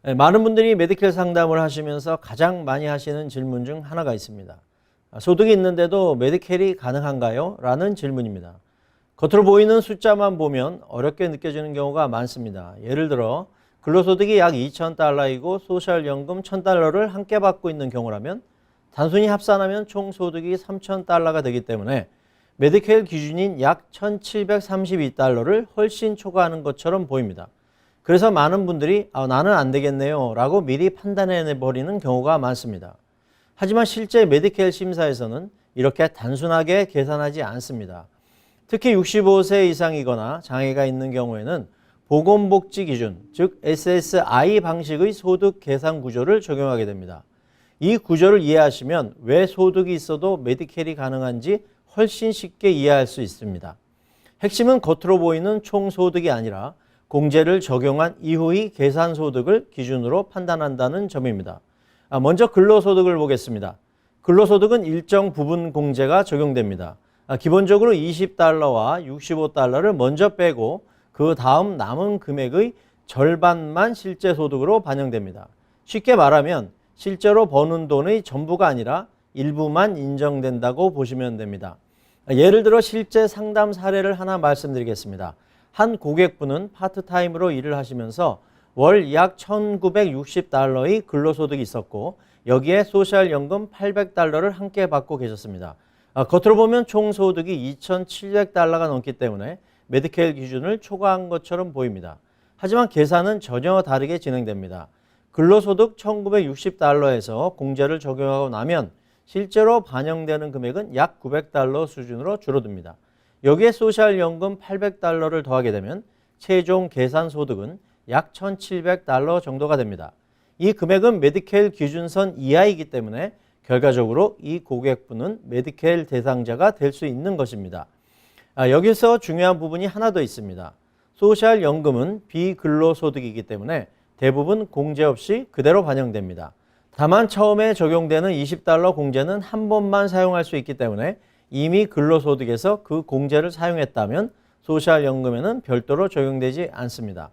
네, 많은 분들이 메디케일 상담을 하시면서 가장 많이 하시는 질문 중 하나가 있습니다. 소득이 있는데도 메디케일이 가능한가요? 라는 질문입니다. 겉으로 보이는 숫자만 보면 어렵게 느껴지는 경우가 많습니다. 예를 들어 근로소득이 약 2,000달러이고 소셜연금 1,000달러를 함께 받고 있는 경우라면 단순히 합산하면 총 소득이 3,000달러가 되기 때문에 메디케일 기준인 약 1,732달러를 훨씬 초과하는 것처럼 보입니다. 그래서 많은 분들이 나는 안 되겠네요 라고 미리 판단해버리는 경우가 많습니다. 하지만 실제 메디케일 심사에서는 이렇게 단순하게 계산하지 않습니다. 특히 65세 이상이거나 장애가 있는 경우에는 보건복지 기준, 즉 SSI 방식의 소득 계산 구조를 적용하게 됩니다. 이 구조를 이해하시면 왜 소득이 있어도 메디케일이 가능한지 훨씬 쉽게 이해할 수 있습니다. 핵심은 겉으로 보이는 총소득이 아니라 공제를 적용한 이후의 계산소득을 기준으로 판단한다는 점입니다. 먼저 근로소득을 보겠습니다. 근로소득은 일정 부분 공제가 적용됩니다. 기본적으로 20달러와 65달러를 먼저 빼고 그 다음 남은 금액의 절반만 실제 소득으로 반영됩니다. 쉽게 말하면 실제로 버는 돈의 전부가 아니라 일부만 인정된다고 보시면 됩니다. 예를 들어 실제 상담 사례를 하나 말씀드리겠습니다. 한 고객분은 파트타임으로 일을 하시면서 월 약 1,960달러의 근로소득이 있었고 여기에 소셜연금 800달러를 함께 받고 계셨습니다. 겉으로 보면 총소득이 2,700달러가 넘기 때문에 메디케일 기준을 초과한 것처럼 보입니다. 하지만 계산은 전혀 다르게 진행됩니다. 근로소득 1,960달러에서 공제를 적용하고 나면 실제로 반영되는 금액은 약 900달러 수준으로 줄어듭니다. 여기에 소셜연금 800달러를 더하게 되면 최종 계산 소득은 약 1,700달러 정도가 됩니다. 이 금액은 메디케일 기준선 이하이기 때문에 결과적으로 이 고객분은 메디케일 대상자가 될 수 있는 것입니다. 여기서 중요한 부분이 하나 더 있습니다. 소셜연금은 비근로소득이기 때문에 대부분 공제 없이 그대로 반영됩니다. 다만 처음에 적용되는 20달러 공제는 한 번만 사용할 수 있기 때문에 이미 근로소득에서 그 공제를 사용했다면 소셜연금에는 별도로 적용되지 않습니다.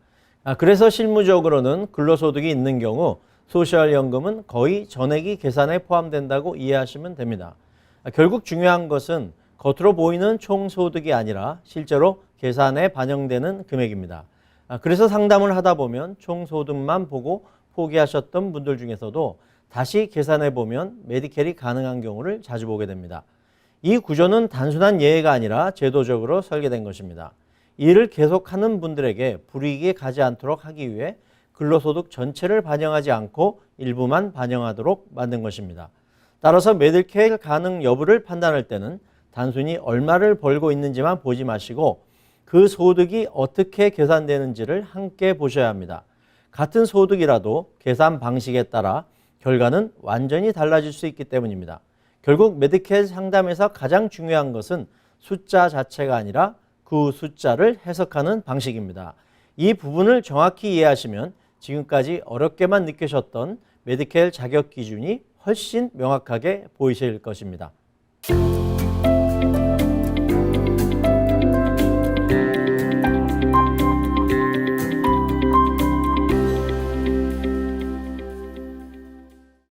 그래서 실무적으로는 근로소득이 있는 경우 소셜연금은 거의 전액이 계산에 포함된다고 이해하시면 됩니다. 결국 중요한 것은 겉으로 보이는 총소득이 아니라 실제로 계산에 반영되는 금액입니다. 그래서 상담을 하다 보면 총소득만 보고 포기하셨던 분들 중에서도 다시 계산해 보면 메디케일이 가능한 경우를 자주 보게 됩니다. 이 구조는 단순한 예외가 아니라 제도적으로 설계된 것입니다. 이를 계속하는 분들에게 불이익이 가지 않도록 하기 위해 근로소득 전체를 반영하지 않고 일부만 반영하도록 만든 것입니다. 따라서 메디케일 가능 여부를 판단할 때는 단순히 얼마를 벌고 있는지만 보지 마시고 그 소득이 어떻게 계산되는지를 함께 보셔야 합니다. 같은 소득이라도 계산 방식에 따라 결과는 완전히 달라질 수 있기 때문입니다. 결국 메디케일 상담에서 가장 중요한 것은 숫자 자체가 아니라 그 숫자를 해석하는 방식입니다. 이 부분을 정확히 이해하시면 지금까지 어렵게만 느끼셨던 메디케일 자격 기준이 훨씬 명확하게 보이실 것입니다.